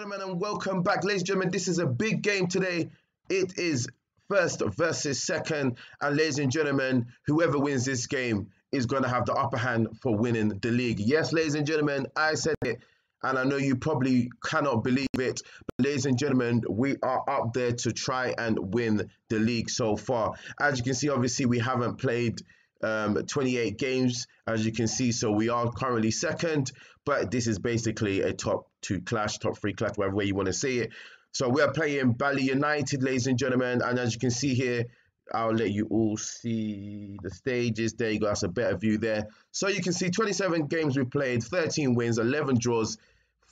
gentlemen, and welcome back. Ladies and gentlemen, this is a big game today. It is first versus second. And ladies and gentlemen, whoever wins this game is going to have the upper hand for winning the league. Yes, ladies and gentlemen, I said it, and I know you probably cannot believe it. But ladies and gentlemen, we are up there to try and win the league so far. As you can see, obviously, we haven't played 28 games, as you can see, so we are currently second, but this is basically a top two clash, top three clash, whatever way you want to see it. So we are playing Bali United, ladies and gentlemen, and as you can see here, I'll let you all see the stages. There you go, that's a better view there. So you can see 27 games we've played, 13 wins, 11 draws,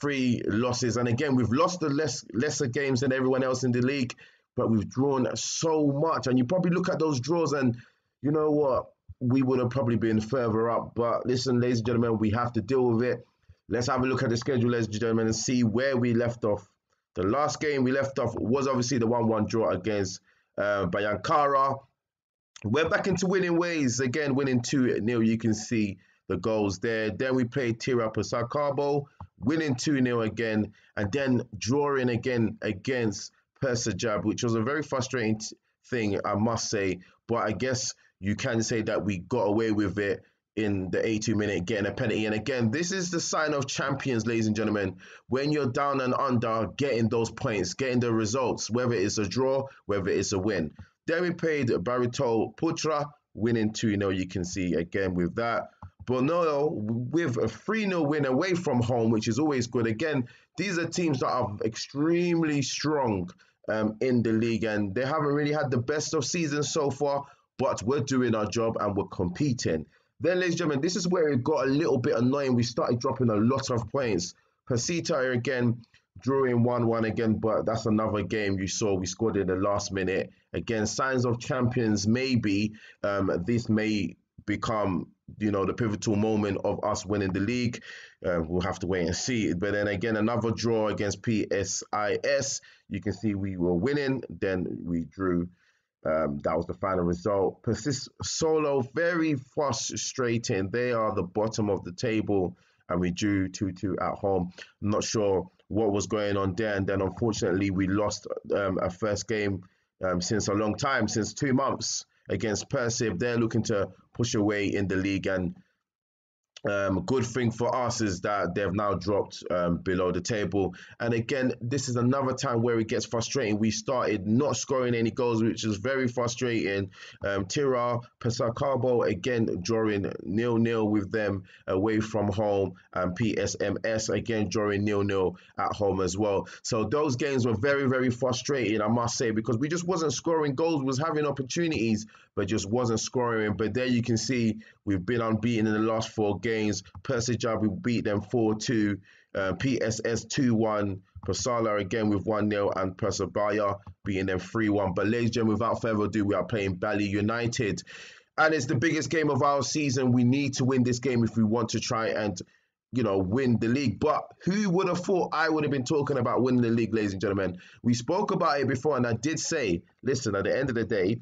3 losses, and again, we've lost the lesser games than everyone else in the league, but we've drawn so much, and you probably look at those draws and you know what, we would have probably been further up. But listen, ladies and gentlemen, we have to deal with it. Let's have a look at the schedule, ladies and gentlemen, and see where we left off. The last game we left off was obviously the 1-1 draw against Bayangkara. We're back into winning ways. Again, winning 2-0. You can see the goals there. Then we played Tira Persik, winning 2-0 again, and then drawing again against Persik, which was a very frustrating thing, I must say. But I guess you can say that we got away with it in the 82-minute, getting a penalty. And again, this is the sign of champions, ladies and gentlemen. When you're down and under, getting those points, getting the results, whether it's a draw, whether it's a win. Then we played Barito Putra, winning 2-0. You can see again with that. Bonoyo with a 3-0 win away from home, which is always good. Again, these are teams that are extremely strong in the league, and they haven't really had the best of seasons so far, but we're doing our job and we're competing. Then, ladies and gentlemen, this is where it got a little bit annoying. We started dropping a lot of points. Persita again, drawing 1-1 again, but that's another game you saw. We scored in the last minute. Again, signs of champions, maybe. This may become, you know, the pivotal moment of us winning the league. We'll have to wait and see. But then again, another draw against PSIS. You can see we were winning. Then we drew. That was the final result. Persis Solo, very frustrating. They are the bottom of the table, and we drew 2-2 at home. I'm not sure what was going on there. And then, unfortunately, we lost our first game since a long time, since 2 months, against Persik. They're looking to push away in the league, and good thing for us is that they've now dropped below the table. And again, this is another time where it gets frustrating. We started not scoring any goals, which is very frustrating. Tira Persik again drawing 0-0 with them away from home, and PSMS again drawing 0-0 at home as well. So those games were very, very frustrating, I must say, because we just wasn't scoring goals. We was having opportunities, but just wasn't scoring. But there you can see we've been unbeaten in the last 4 games. Persik, we beat them 4-2. PSS 2-1. Persala again with 1-0, and Persebaya beating them 3-1. But ladies and gentlemen, without further ado, we are playing Bali United. And it's the biggest game of our season. We need to win this game if we want to try and, you know, win the league. But who would have thought I would have been talking about winning the league, ladies and gentlemen? We spoke about it before, and I did say, listen, at the end of the day,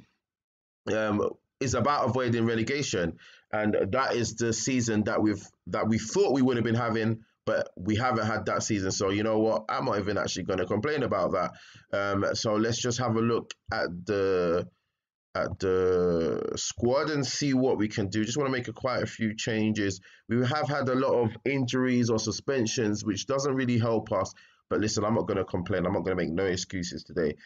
it's about avoiding relegation, and that is the season that we thought we would have been having, but we haven't had that season. So you know what, I'm not even actually going to complain about that. So let's just have a look at the squad and see what we can do. Just want to make quite a few changes. We have had a lot of injuries or suspensions, which doesn't really help us. But listen, I'm not going to complain. I'm not going to make no excuses today.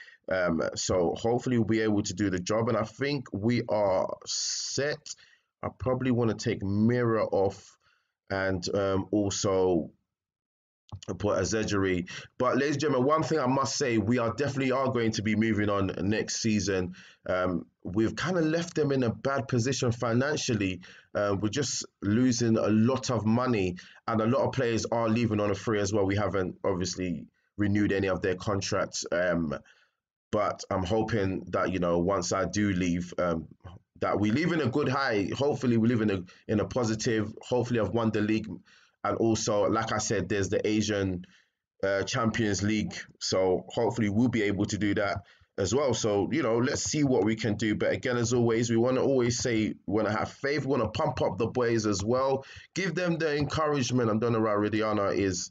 So hopefully we'll be able to do the job. And I think we are set. I probably want to take Mirror off and also put a Zedgery. But ladies and gentlemen, one thing I must say, we definitely are going to be moving on next season. We've kind of left them in a bad position financially. We're just losing a lot of money, and a lot of players are leaving on a free as well. We haven't obviously renewed any of their contracts, but I'm hoping that, you know, once I do leave, that we leave in a good high. Hopefully we live in a positive. Hopefully I've won the league. And also, like I said, there's the Asian Champions League. So hopefully we'll be able to do that as well. So, you know, let's see what we can do. But again, as always, we want to always say, we want to have faith. We want to pump up the boys as well. Give them the encouragement. I don't know why Ridiana is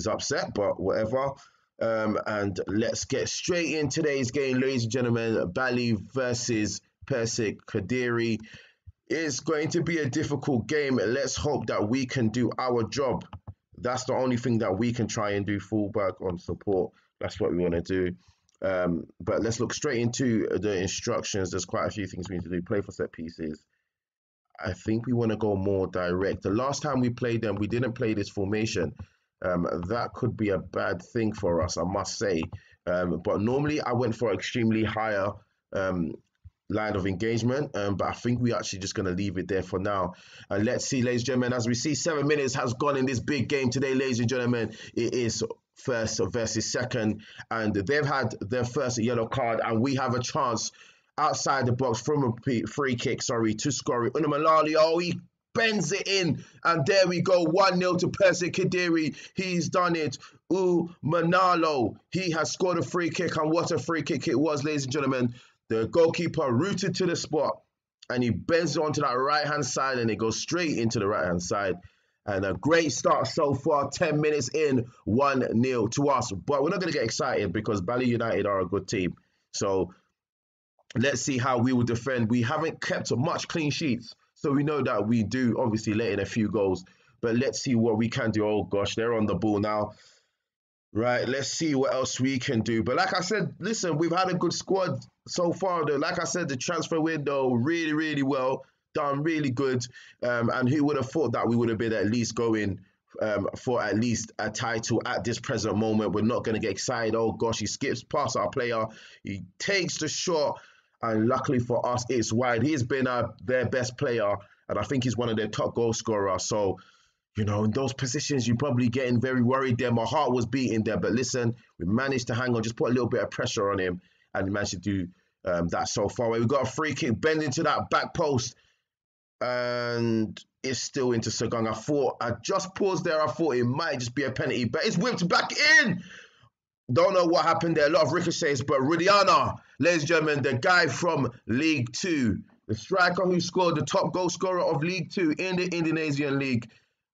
upset, but whatever. And let's get straight in today's game, ladies and gentlemen. Bali versus Persik Kediri. It's going to be a difficult game. Let's hope that we can do our job. That's the only thing that we can try and do. Fullback on support. That's what we want to do. But let's look straight into the instructions. There's quite a few things we need to do. Play for set pieces. I think we want to go more direct. The last time we played them, we didn't play this formation. That could be a bad thing for us, I must say. But normally I went for extremely higher line of engagement, but I think we're actually just going to leave it there for now. Let's see, ladies and gentlemen, as we see 7 minutes has gone in this big game today, ladies and gentlemen. It is first versus second, and they've had their first yellow card, and we have a chance outside the box from a free kick, to score it. Unamalali, oh, he bends it in, and there we go, 1-0 to Persik Kediri. He's done it. Manalo, he has scored a free kick, and what a free kick it was, ladies and gentlemen. The goalkeeper rooted to the spot, and he bends onto that right-hand side, and it goes straight into the right-hand side. And a great start so far, 10 minutes in, 1-0 to us. But we're not going to get excited because Bali United are a good team. So let's see how we will defend. We haven't kept much clean sheets, so we know that we do obviously let in a few goals. But let's see what we can do. Oh, gosh, they're on the ball now. Right, let's see what else we can do. But like I said, listen, we've had a good squad so far. Like I said, the transfer window really, really well done, really good. And who would have thought that we would have been at least going for at least a title at this present moment? We're not going to get excited. Oh, gosh, he skips past our player. He takes the shot. And luckily for us, it's wide. He's been their best player. And I think he's one of their top goal scorers. So, you know, in those positions, you're probably getting very worried there. My heart was beating there. But listen, we managed to hang on, just put a little bit of pressure on him. And we managed to do that so far. We've got a free kick, bend into that back post. And it's still into Sagang. I just paused there. I thought it might just be a penalty. But it's whipped back in. Don't know what happened there. A lot of ricochets. But Rudiana, ladies and gentlemen, the guy from League 2. The striker who scored the top goal scorer of League 2 in the Indonesian League.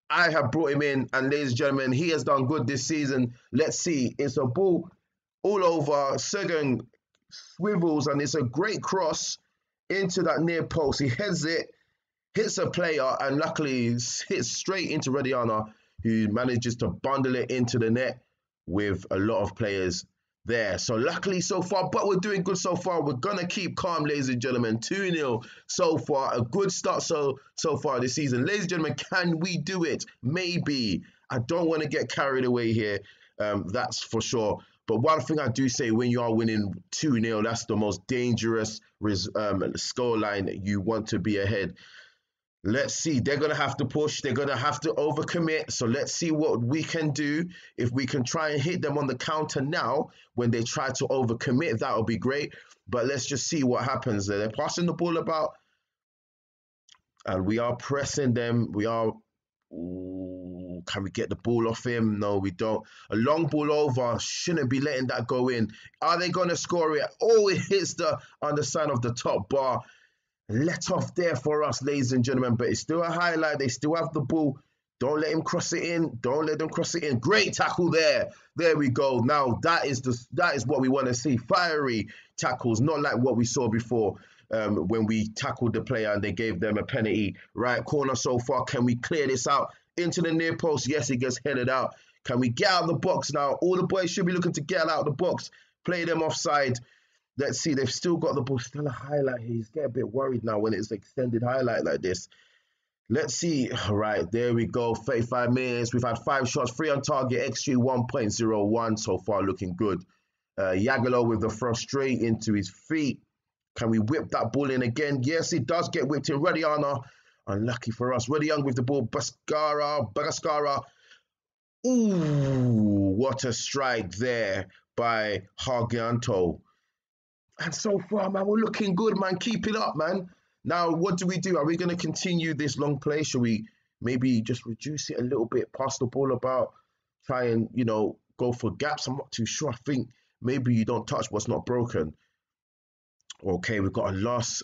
I have brought him in, and ladies and gentlemen, he has done good this season. Let's see. It's a ball all over. Sagan swivels, and it's a great cross into that near post. He heads it, hits a player, and luckily hits straight into Rudiana, who manages to bundle it into the net with a lot of players there. So luckily so far, but we're doing good so far. We're going to keep calm, ladies and gentlemen. 2-0 so far. A good start so far this season. Ladies and gentlemen, can we do it? Maybe. I don't want to get carried away here. That's for sure. But one thing I do say, when you are winning 2-0, that's the most dangerous scoreline. You want to be ahead. Let's see. They're going to have to push. They're going to have to overcommit. So let's see what we can do. If we can try and hit them on the counter now, when they try to overcommit, that would be great. But let's just see what happens. They're passing the ball about. And we are pressing them. We are... Ooh, can we get the ball off him? No, we don't. A long ball over. Shouldn't be letting that go in. Are they going to score it? Oh, it hits the underside of the top bar. Let off there for us, ladies and gentlemen, but it's still a highlight. They still have the ball. Don't let him cross it in. Don't let them cross it in. Great tackle there. There we go. Now that is what we want to see. Fiery tackles, not like what we saw before when we tackled the player and they gave them a penalty. Right corner so far. Can we clear this out into the near post? Yes, it gets headed out. Can we get out of the box now? All the boys should be looking to get out of the box. Play them offside. Let's see, they've still got the ball, still a highlight here. He's getting a bit worried now when it's extended highlight like this. Let's see. All right, there we go. 35 minutes. We've had 5 shots, 3 on target, XG 1.01 so far, looking good. Yagalo with the throw straight into his feet. Can we whip that ball in again? Yes, it does get whipped in. Rudiana, unlucky for us. Rudiana with the ball. Bagaskara. Ooh, what a strike there by Hargianto. And so far, man, we're looking good, man. Keep it up, man. Now, what do we do? Are we going to continue this long play? Should we maybe just reduce it a little bit, pass the ball about, try and, you know, go for gaps? I'm not too sure. I think maybe you don't touch what's not broken. Okay, we've got a last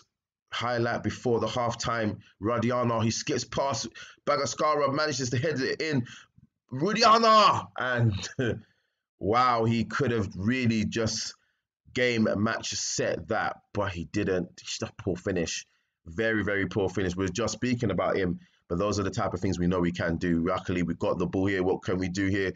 highlight before the halftime. Rudiana, he skips past Bagaskara, manages to head it in. Rudiana! And Wow, he could have really just game match set that, but he didn't. Just a poor finish. Very, very poor finish. We were just speaking about him, but those are the type of things we know we can do. Luckily, we got the ball here. What can we do here?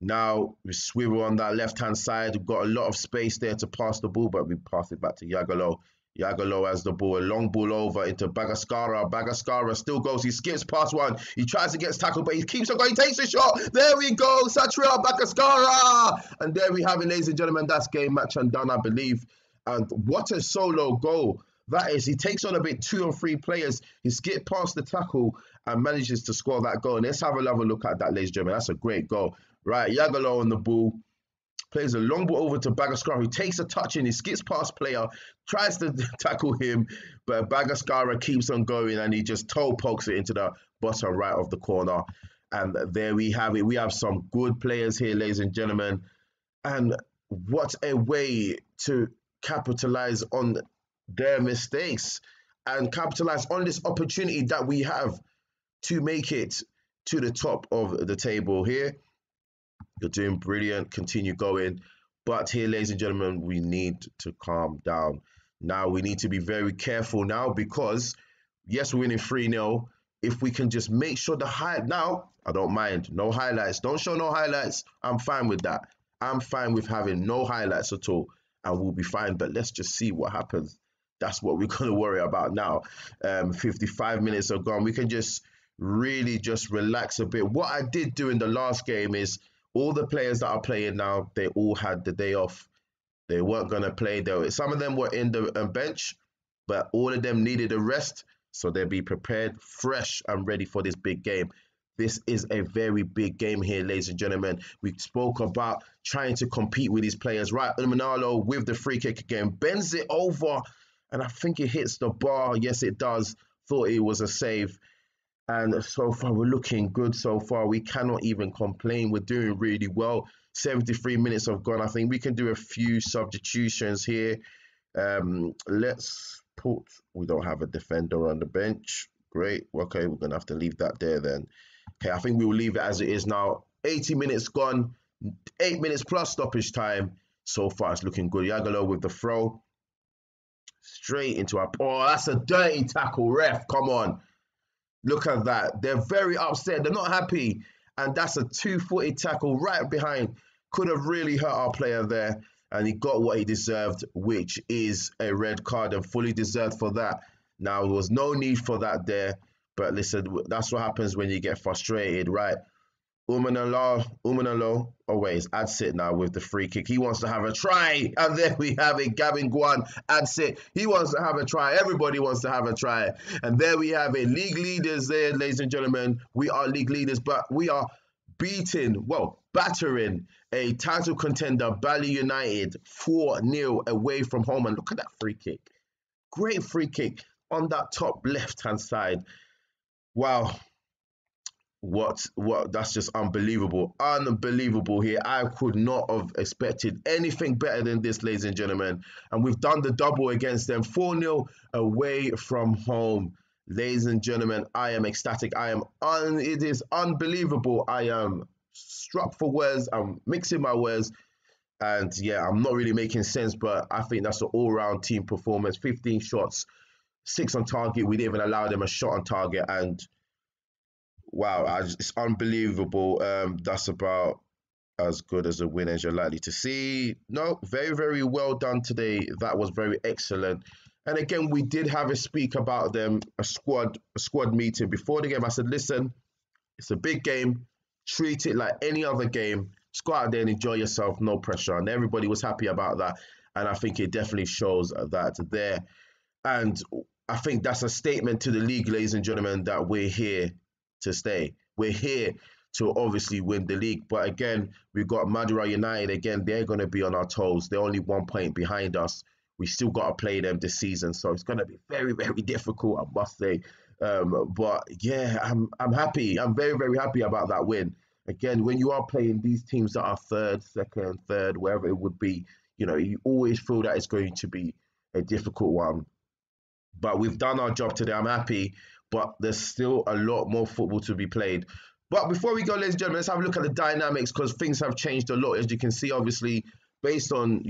Now we swivel on that left-hand side. We've got a lot of space there to pass the ball, but we pass it back to Yagalo. Yagalo has the ball, a long ball over into Bagaskara. Bagaskara still goes. He skips past one. He tries to get tackled, but he keeps on going. He takes a shot. There we go. Satria Bagaskara. And there we have it, ladies and gentlemen. That's game, match, and done, I believe. And what a solo goal that is. He takes on a bit 2 or 3 players. He skipped past the tackle and manages to score that goal. And let's have another look at that, ladies and gentlemen. That's a great goal. Right, Yagalo on the ball. Plays a long ball over to Bagaskara, who takes a touch in. He skips past player, tries to tackle him, but Bagaskara keeps on going and he just toe pokes it into the bottom right of the corner. And there we have it. We have some good players here, ladies and gentlemen. And what a way to capitalize on their mistakes and capitalize on this opportunity that we have to make it to the top of the table here. You're doing brilliant. Continue going. But here, ladies and gentlemen, we need to calm down. Now, we need to be very careful now because, yes, we're winning 3-0. If we can just make sure now, I don't mind. No highlights. Don't show no highlights. I'm fine with that. I'm fine with having no highlights at all. And we'll be fine. But let's just see what happens. That's what we're going to worry about now. 55 minutes are gone. We can just really just relax a bit. What I did do in the last game is all the players that are playing now, they all had the day off. They weren't going to play. Some of them were in the bench, but all of them needed a rest. So they'll be prepared, fresh and ready for this big game. This is a very big game here, ladies and gentlemen. We spoke about trying to compete with these players. Right, Manalo with the free kick again. Bends it over, and I think it hits the bar. Yes, it does. Thought it was a save. And so far, we're looking good so far. We cannot even complain. We're doing really well. 73 minutes have gone. I think we can do a few substitutions here. Let's put... We don't have a defender on the bench. Great. Okay, we're going to have to leave that there then. Okay, I think we will leave it as it is now. 80 minutes gone. 8 minutes plus stoppage time. So far, it's looking good. Yagalo with the throw. Straight into our... Oh, that's a dirty tackle, ref. Come on. Look at that. They're very upset. They're not happy. And that's a 2-footed tackle right behind. Could have really hurt our player there. And he got what he deserved, which is a red card and fully deserved for that. Now, there was no need for that there. But listen, that's what happens when you get frustrated, right? Umanalo, always adds it now with the free kick. He wants to have a try. And there we have it. Gavin Guan adds it. He wants to have a try. Everybody wants to have a try. And there we have it. League leaders there, ladies and gentlemen. We are league leaders, but we are battering a title contender, Bali United, 4-0 away from home. And look at that free kick. Great free kick on that top left-hand side. Wow. What that's just unbelievable here. I could not have expected anything better than this, ladies and gentlemen, and we've done the double against them. 4-0 away from home, ladies and gentlemen. I am ecstatic. It is unbelievable. I am struck for words. I'm mixing my words, and yeah, I'm not really making sense, but I think that's an all-round team performance. 15 shots, 6 on target. We didn't even allow them a shot on target, and wow, it's unbelievable. That's about as good as a win as you're likely to see. No, very, very well done today. That was very excellent. And again, we did have a speak about them, a squad meeting before the game. I said, listen, it's a big game. Treat it like any other game. Just go out there and enjoy yourself, no pressure. And everybody was happy about that. And I think it definitely shows that there. And I think that's a statement to the league, ladies and gentlemen, that we're here to stay. We're here to obviously win the league. But again, we've got Madura United. Again, they're going to be on our toes. They're only 1 point behind us. We still got to play them this season. So it's going to be very, very difficult, I must say. But yeah, I'm happy. I'm very, very happy about that win. Again, when you are playing these teams that are second, third, wherever it would be, you always feel that it's going to be a difficult one. But we've done our job today. I'm happy. But there's still a lot more football to be played. But before we go, ladies and gentlemen, let's have a look at the dynamics because things have changed a lot. As you can see, obviously, based on,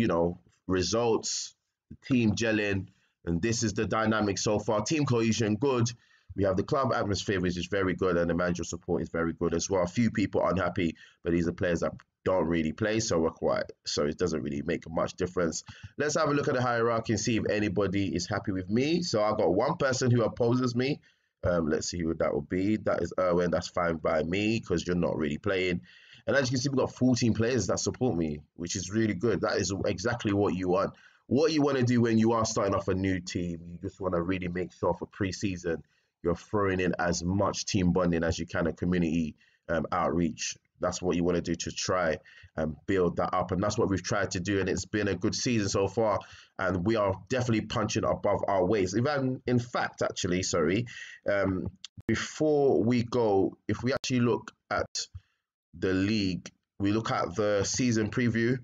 results, the team gelling, and this is the dynamic so far. Team cohesion, good. We have the club atmosphere, which is very good, and the manager support is very good as well. A few people unhappy, but these are players that don't really play, so it doesn't really make much difference. Let's have a look at the hierarchy and see if anybody is happy with me. So I've got one person who opposes me. Let's see who that will be. That is Erwin. That's fine by me because you're not really playing. And as you can see, we've got 14 players that support me, which is really good. That is exactly what you want. What you want to do when you are starting off a new team, you just want to really make sure for pre-season you're throwing in as much team bonding as you can and community outreach. That's what you want to do to try and build that up. And that's what we've tried to do. And it's been a good season so far. And we are definitely punching above our weights. In fact, before we go, if we actually look at the league, we look at the season preview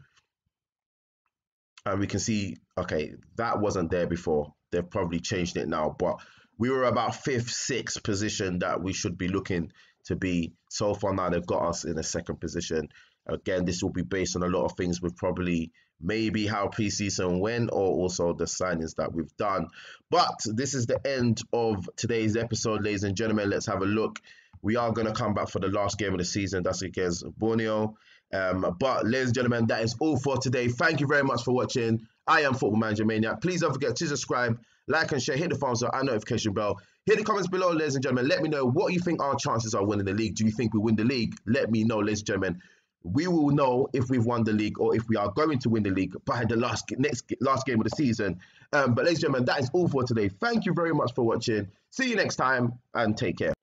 and we can see, okay, that wasn't there before. They've probably changed it now, but we were about 5th, 6th position that we should be looking to be. So far now, they've got us in a 2nd position. Again, this will be based on a lot of things with probably maybe how preseason went or also the signings that we've done. But this is the end of today's episode, ladies and gentlemen. Let's have a look. We are going to come back for the last game of the season. That's against Borneo. But ladies and gentlemen, that is all for today. Thank you very much for watching. I am Football Manager Maniac. Please don't forget to subscribe, like and share, hit the thumbs up and notification bell. Hit the comments below, ladies and gentlemen. Let me know what you think our chances are winning the league. Do you think we win the league? Let me know, ladies and gentlemen. We will know if we've won the league or if we are going to win the league by the last game of the season. But ladies and gentlemen, that is all for today. Thank you very much for watching. See you next time and take care.